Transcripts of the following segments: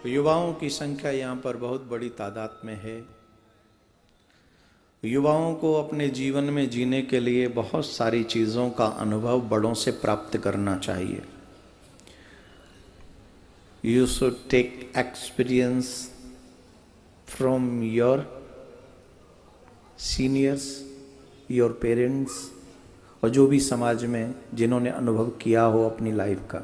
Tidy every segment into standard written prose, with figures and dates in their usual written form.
युवाओं की संख्या यहाँ पर बहुत बड़ी तादाद में है। युवाओं को अपने जीवन में जीने के लिए बहुत सारी चीज़ों का अनुभव बड़ों से प्राप्त करना चाहिए। You should take experience from your seniors, your parents, और जो भी समाज में जिन्होंने अनुभव किया हो अपनी लाइफ का।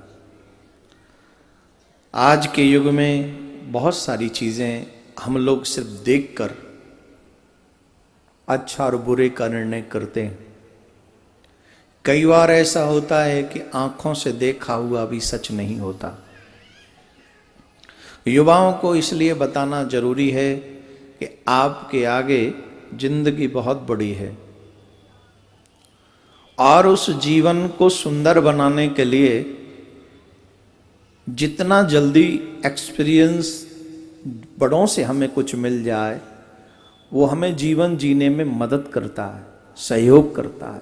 आज के युग में बहुत सारी चीज़ें हम लोग सिर्फ देखकर अच्छा और बुरे का निर्णय करते हैं। कई बार ऐसा होता है कि आंखों से देखा हुआ भी सच नहीं होता। युवाओं को इसलिए बताना जरूरी है कि आपके आगे जिंदगी बहुत बड़ी है और उस जीवन को सुंदर बनाने के लिए जितना जल्दी एक्सपीरियंस बड़ों से हमें कुछ मिल जाए वो हमें जीवन जीने में मदद करता है, सहयोग करता है।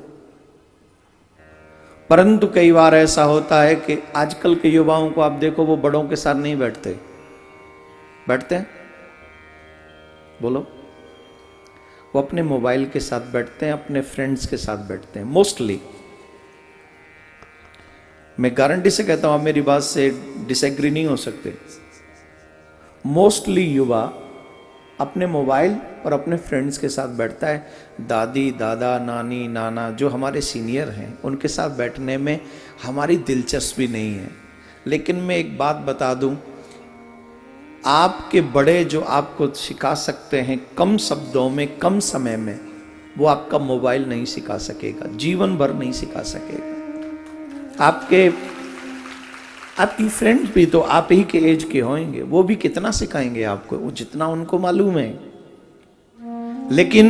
परंतु कई बार ऐसा होता है कि आजकल के युवाओं को आप देखो, वो बड़ों के साथ नहीं बैठते हैं? बोलो। वो अपने मोबाइल के साथ बैठते हैं, अपने फ्रेंड्स के साथ बैठते हैं मोस्टली। मैं गारंटी से कहता हूं, आप मेरी बात से डिसएग्री नहीं हो सकते। मोस्टली युवा अपने मोबाइल और अपने फ्रेंड्स के साथ बैठता है। दादी, दादा, नानी, नाना जो हमारे सीनियर हैं उनके साथ बैठने में हमारी दिलचस्पी नहीं है। लेकिन मैं एक बात बता दूं, आपके बड़े जो आपको सिखा सकते हैं कम शब्दों में, कम समय में, वो आपका मोबाइल नहीं सिखा सकेगा, जीवन भर नहीं सिखा सकेगा। आपकी फ्रेंड्स भी तो आप ही के एज के होंगे, वो भी कितना सिखाएंगे आपको, वो जितना उनको मालूम है। लेकिन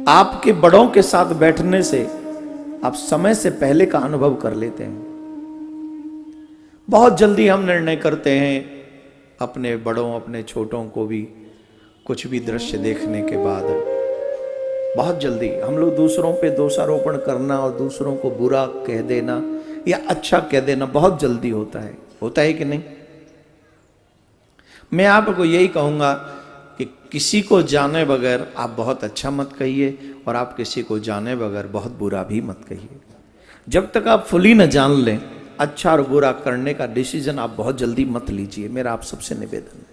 आपके बड़ों के साथ बैठने से आप समय से पहले का अनुभव कर लेते हैं। बहुत जल्दी हम निर्णय करते हैं अपने बड़ों, अपने छोटों को भी कुछ भी दृश्य देखने के बाद बहुत जल्दी हम लोग दूसरों पे दोषारोपण करना और दूसरों को बुरा कह देना या अच्छा कह देना बहुत जल्दी होता है कि नहीं? मैं आपको यही कहूंगा कि किसी को जाने बगैर आप बहुत अच्छा मत कहिए और आप किसी को जाने बगैर बहुत बुरा भी मत कहिए। जब तक आप फुली न जान लें, अच्छा और बुरा करने का डिसीजन आप बहुत जल्दी मत लीजिए। मेरा आप सबसे निवेदन है।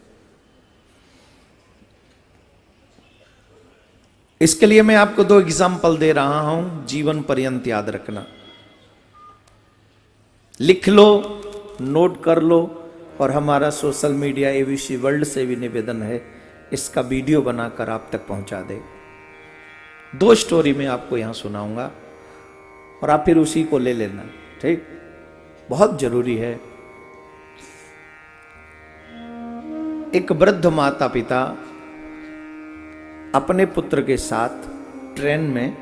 इसके लिए मैं आपको 2 एग्जाम्पल दे रहा हूं, जीवन पर्यंत याद रखना। लिख लो, नोट कर लो, और हमारा सोशल मीडिया एबीसी वर्ल्ड से भी निवेदन है इसका वीडियो बनाकर आप तक पहुंचा दे। 2 स्टोरी मैं आपको यहां सुनाऊंगा और आप फिर उसी को ले लेना, ठीक? बहुत जरूरी है। एक वृद्ध माता पिता अपने पुत्र के साथ ट्रेन में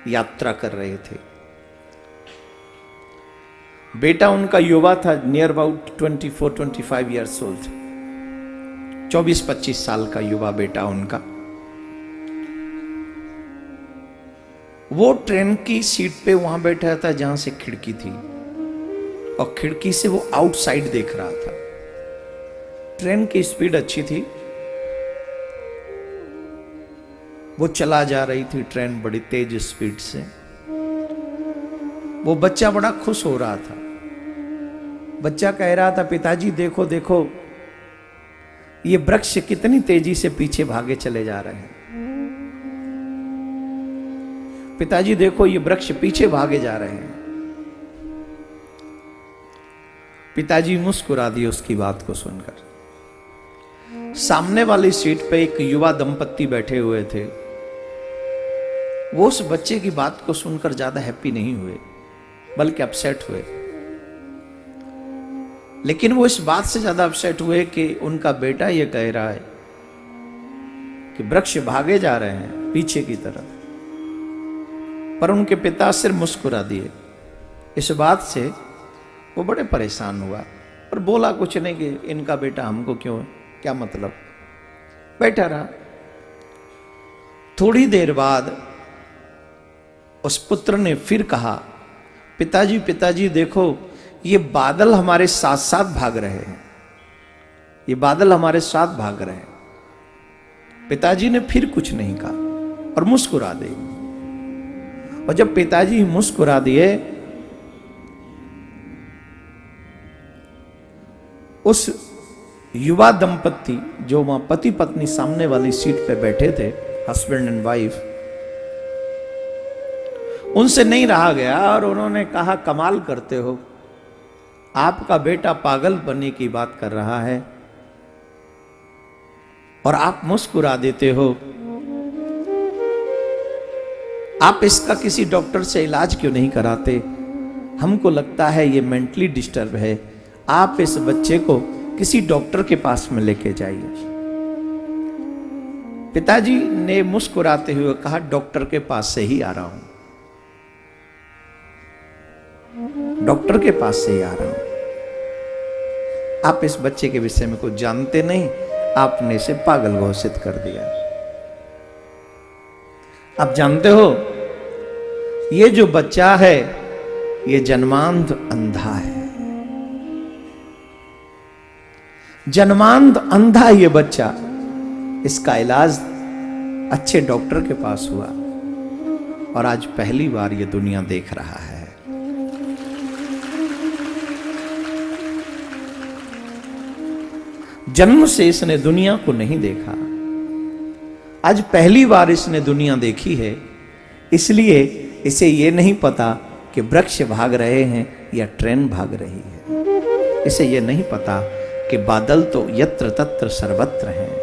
यात्रा कर रहे थे। बेटा उनका युवा था, नियर अबाउट 24-25 ईयर्स ओल्ड, 24-25 साल का युवा बेटा उनका। वो ट्रेन की सीट पे वहां बैठा था जहां से खिड़की थी, और खिड़की से वो आउटसाइड देख रहा था। ट्रेन की स्पीड अच्छी थी, वो चला जा रही थी ट्रेन बड़ी तेज स्पीड से। वो बच्चा बड़ा खुश हो रहा था। बच्चा कह रहा था, पिताजी देखो देखो, ये वृक्ष कितनी तेजी से पीछे भागे चले जा रहे हैं। पिताजी देखो, ये वृक्ष पीछे भागे जा रहे हैं। पिताजी मुस्कुरा दिए उसकी बात को सुनकर। सामने वाली सीट पे एक युवा दंपत्ति बैठे हुए थे। वो उस बच्चे की बात को सुनकर ज्यादा हैप्पी नहीं हुए, बल्कि अपसेट हुए। लेकिन वो इस बात से ज्यादा अपसेट हुए कि उनका बेटा ये कह रहा है कि वृक्ष भागे जा रहे हैं पीछे की तरफ, पर उनके पिता सिर्फ मुस्कुरा दिए। इस बात से वो बड़े परेशान हुआ और बोला कुछ नहीं कि इनका बेटा हमको क्यों, क्या मतलब, बैठा रहा। थोड़ी देर बाद उस पुत्र ने फिर कहा, पिताजी पिताजी देखो, ये बादल हमारे साथ साथ भाग रहे हैं। ये बादल हमारे साथ भाग रहे हैं। पिताजी ने फिर कुछ नहीं कहा और मुस्कुरा दिए। और जब पिताजी मुस्कुरा दिए, उस युवा दंपत्ति जो वहां पति पत्नी सामने वाली सीट पे बैठे थे, हस्बैंड एंड वाइफ, उनसे नहीं रहा गया और उन्होंने कहा, कमाल करते हो, आपका बेटा पागल बनने की बात कर रहा है और आप मुस्कुरा देते हो। आप इसका किसी डॉक्टर से इलाज क्यों नहीं कराते? हमको लगता है ये मेंटली डिस्टर्ब है, आप इस बच्चे को किसी डॉक्टर के पास में लेके जाइए। पिताजी ने मुस्कुराते हुए कहा, डॉक्टर के पास से ही आ रहा हूं, डॉक्टर के पास से ही आ रहा हूं। आप इस बच्चे के विषय में कुछ जानते नहीं, आपने इसे पागल घोषित कर दिया। आप जानते हो, ये जो बच्चा है ये जन्मांध अंधा है, जन्मांध अंधा ये बच्चा। इसका इलाज अच्छे डॉक्टर के पास हुआ और आज पहली बार ये दुनिया देख रहा है। जन्म से इसने दुनिया को नहीं देखा, आज पहली बार इसने दुनिया देखी है। इसलिए इसे ये नहीं पता कि वृक्ष भाग रहे हैं या ट्रेन भाग रही है। इसे ये नहीं पता कि बादल तो यत्र तत्र सर्वत्र हैं।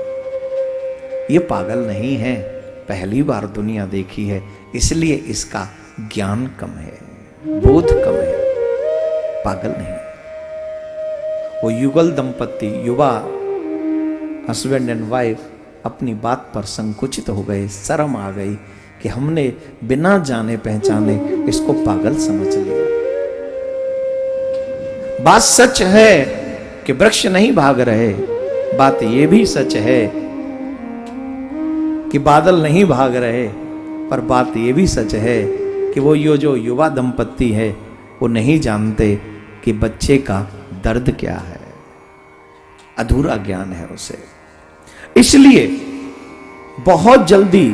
ये पागल नहीं है, पहली बार दुनिया देखी है, इसलिए इसका ज्ञान कम है, बोध कम है, पागल नहीं। वो युगल दंपत्ति, युवा हस्बैंड एंड वाइफ अपनी बात पर संकुचित हो गए, शर्म आ गई कि हमने बिना जाने पहचाने इसको पागल समझ लिया। बात सच है कि वृक्ष नहीं भाग रहे, बात यह भी सच है कि बादल नहीं भाग रहे, पर बात यह भी सच है कि वो जो युवा दंपत्ति है वो नहीं जानते कि बच्चे का दर्द क्या है, अधूरा ज्ञान है उसे। इसलिए बहुत जल्दी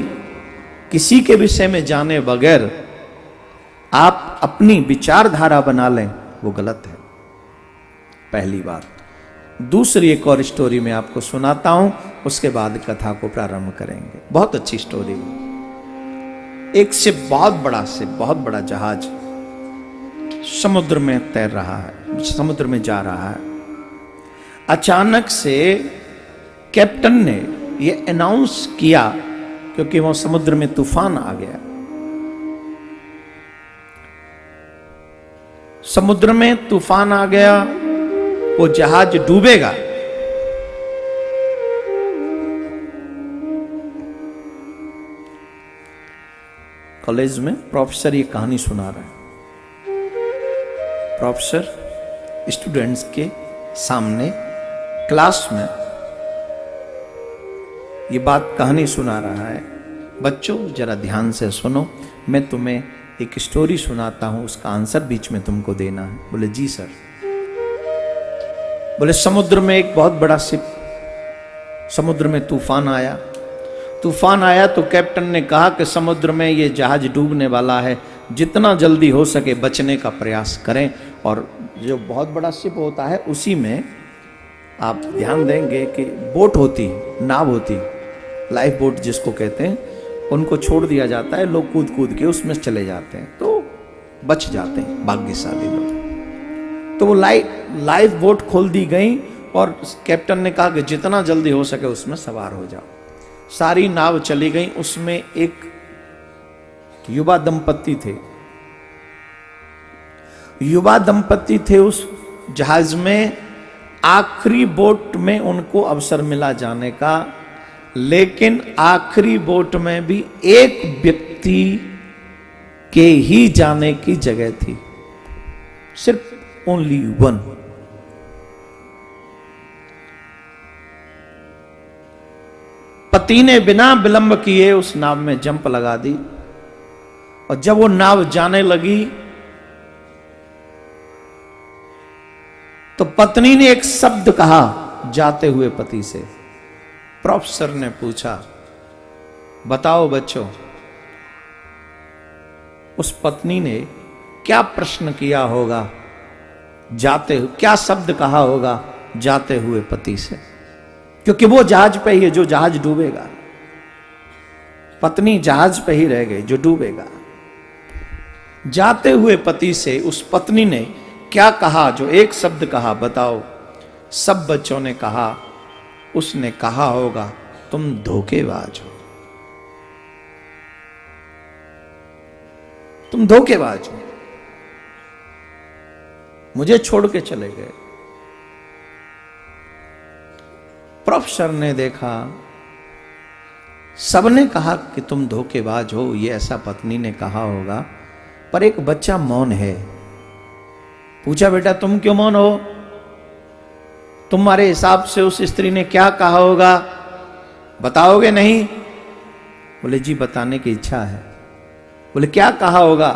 किसी के विषय में जाने बगैर आप अपनी विचारधारा बना लें, वो गलत है। पहली बात। दूसरी एक और स्टोरी मैं आपको सुनाता हूं, उसके बाद कथा को प्रारंभ करेंगे। बहुत अच्छी स्टोरी है। एक शिप, बहुत बड़ा जहाज समुद्र में तैर रहा है, समुद्र में जा रहा है। अचानक से कैप्टन ने यह अनाउंस किया, क्योंकि वह समुद्र में तूफान आ गया। समुद्र में तूफान आ गया, वो जहाज डूबेगा। कॉलेज में प्रोफेसर ये कहानी सुना रहा है। प्रोफेसर स्टूडेंट्स के सामने क्लास में ये बात कहानी सुना रहा है। बच्चों जरा ध्यान से सुनो, मैं तुम्हें एक स्टोरी सुनाता हूं, उसका आंसर बीच में तुमको देना है। बोले जी सर। बोले समुद्र में एक बहुत बड़ा शिप, समुद्र में तूफान आया। तूफान आया तो कैप्टन ने कहा कि समुद्र में ये जहाज डूबने वाला है, जितना जल्दी हो सके बचने का प्रयास करें। और जो बहुत बड़ा शिप होता है उसी में आप ध्यान देंगे कि बोट होती, नाव होती, लाइफ बोट जिसको कहते हैं, उनको छोड़ दिया जाता है, लोग कूद कूद के उसमें चले जाते हैं तो बच जाते हैं भाग्यशाली लोग। तो वो लाइफ बोट खोल दी गई और कैप्टन ने कहा कि जितना जल्दी हो सके उसमें सवार हो जाओ। सारी नाव चली गई। उसमें एक युवा दंपत्ति थे, युवा दंपत्ति थे उस जहाज में। आखिरी बोट में उनको अवसर मिला जाने का, लेकिन आखिरी बोट में भी एक व्यक्ति के ही जाने की जगह थी, सिर्फ ओनली वन। पति ने बिना विलंब किए उस नाव में जंप लगा दी, और जब वो नाव जाने लगी तो पत्नी ने एक शब्द कहा, जाते हुए पति से। प्रोफेसर ने पूछा, बताओ बच्चों, उस पत्नी ने क्या प्रश्न किया होगा जाते हुए, क्या शब्द कहा होगा जाते हुए पति से? क्योंकि वो जहाज पे ही है जो जहाज डूबेगा, पत्नी जहाज पे ही रह गई जो डूबेगा। जाते हुए पति से उस पत्नी ने क्या कहा, जो एक शब्द कहा, बताओ। सब बच्चों ने कहा, उसने कहा होगा तुम धोखेबाज हो, तुम धोखेबाज हो, मुझे छोड़ के चले गए। प्रोफेसर ने देखा, सबने कहा कि तुम धोखेबाज हो, ये ऐसा पत्नी ने कहा होगा, पर एक बच्चा मौन है। पूछा, बेटा तुम क्यों मौन हो? तुम्हारे हिसाब से उस स्त्री ने क्या कहा होगा, बताओगे नहीं? बोले जी बताने की इच्छा है। बोले क्या कहा होगा?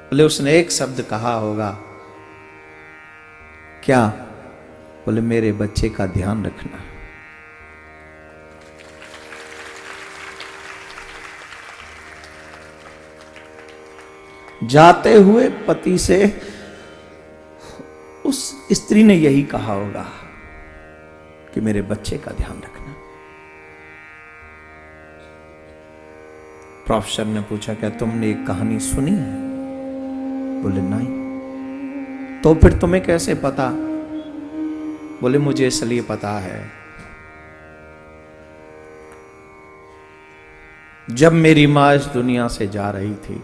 बोले उसने एक शब्द कहा होगा। क्या? बोले मेरे बच्चे का ध्यान रखना। जाते हुए पति से उस स्त्री ने यही कहा होगा कि मेरे बच्चे का ध्यान रखना। प्रोफेसर ने पूछा, क्या तुमने एक कहानी सुनी है? बोले नहीं। तो फिर तुम्हें कैसे पता? बोले मुझे इसलिए पता है, जब मेरी मां इस दुनिया से जा रही थी,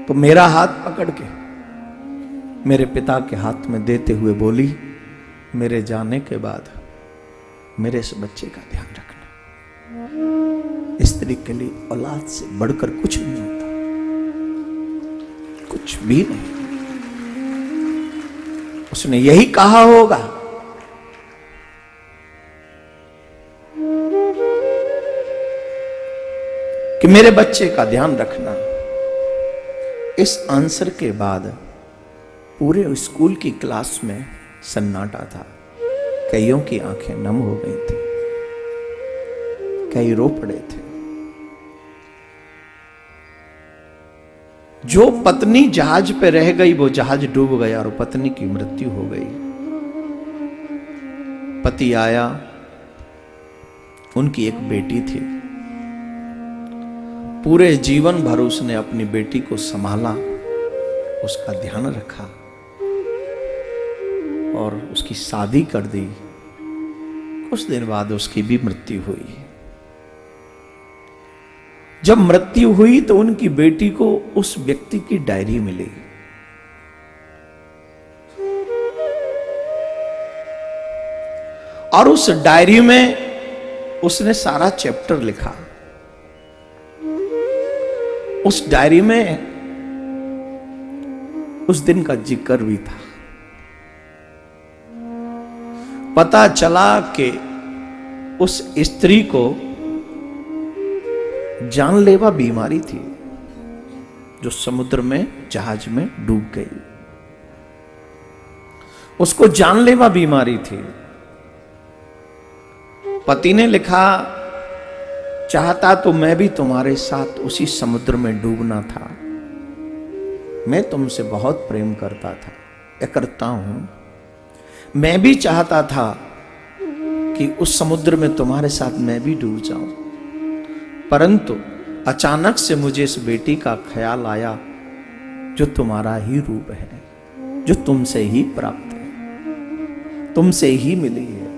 तो मेरा हाथ पकड़ के मेरे पिता के हाथ में देते हुए बोली, मेरे जाने के बाद मेरे इस बच्चे का ध्यान रखना। स्त्री के लिए औलाद से बढ़कर कुछ नहीं होता, कुछ भी नहीं। उसने यही कहा होगा। कि मेरे बच्चे का ध्यान रखना। इस आंसर के बाद पूरे स्कूल की क्लास में सन्नाटा था। कईयों की आंखें नम हो गई थी, कई रो पड़े थे। जो पत्नी जहाज पे रह गई वो जहाज डूब गया और पत्नी की मृत्यु हो गई। पति आया, उनकी एक बेटी थी। पूरे जीवन भर उसने अपनी बेटी को संभाला, उसका ध्यान रखा और उसकी शादी कर दी। कुछ दिन बाद उसकी भी मृत्यु हुई। जब मृत्यु हुई तो उनकी बेटी को उस व्यक्ति की डायरी मिली। और उस डायरी में उसने सारा चैप्टर लिखा। उस डायरी में उस दिन का जिक्र भी था। पता चला कि उस स्त्री को जानलेवा बीमारी थी जो समुद्र में जहाज में डूब गई। उसको जानलेवा बीमारी थी। पति ने लिखा, चाहता तो मैं भी तुम्हारे साथ उसी समुद्र में डूबना था। मैं तुमसे बहुत प्रेम करता था या करता हूं। मैं भी चाहता था कि उस समुद्र में तुम्हारे साथ मैं भी डूब जाऊं, परंतु अचानक से मुझे इस बेटी का ख्याल आया जो तुम्हारा ही रूप है, जो तुमसे ही प्राप्त है, तुमसे ही मिली है।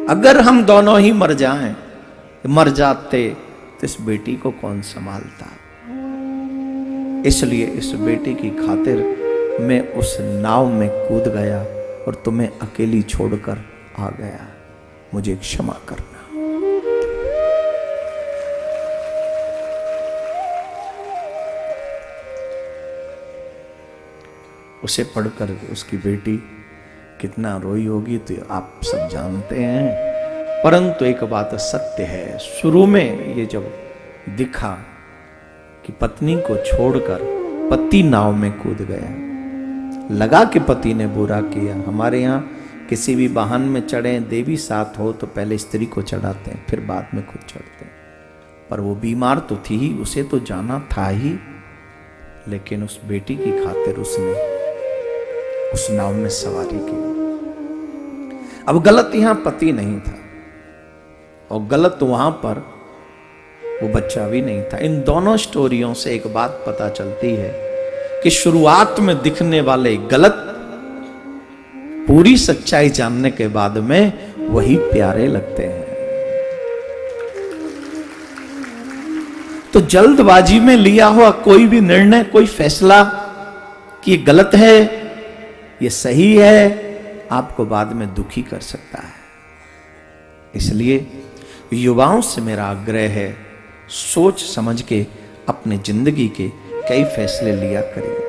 अगर हम दोनों ही मर जाते तो इस बेटी को कौन संभालता। इसलिए इस बेटी की खातिर मैं उस नाव में कूद गया और तुम्हें अकेली छोड़कर आ गया। मुझे क्षमा करना। उसे पढ़कर उसकी बेटी कितना रोई होगी तो आप सब जानते हैं। परंतु एक बात सत्य है, शुरू में ये जब दिखा कि पत्नी को छोड़कर पति नाव में कूद गया। लगा कि पति ने बुरा किया। हमारे यहाँ किसी भी वाहन में चढ़े, देवी साथ हो तो पहले स्त्री को चढ़ाते हैं, फिर बाद में खुद चढ़ते हैं। पर वो बीमार तो थी ही, उसे तो जाना था ही, लेकिन उस बेटी की खातिर उसने उस नाव में सवारी की। अब गलत यहां पति नहीं था और गलत वहां पर वो बच्चा भी नहीं था। इन दोनों स्टोरियों से एक बात पता चलती है कि शुरुआत में दिखने वाले गलत पूरी सच्चाई जानने के बाद में वही प्यारे लगते हैं। तो जल्दबाजी में लिया हुआ कोई भी निर्णय, कोई फैसला कि ये गलत है, ये सही है, आपको बाद में दुखी कर सकता है। इसलिए युवाओं से मेरा आग्रह है, सोच समझ के अपने जिंदगी के कई फैसले लिया करिए।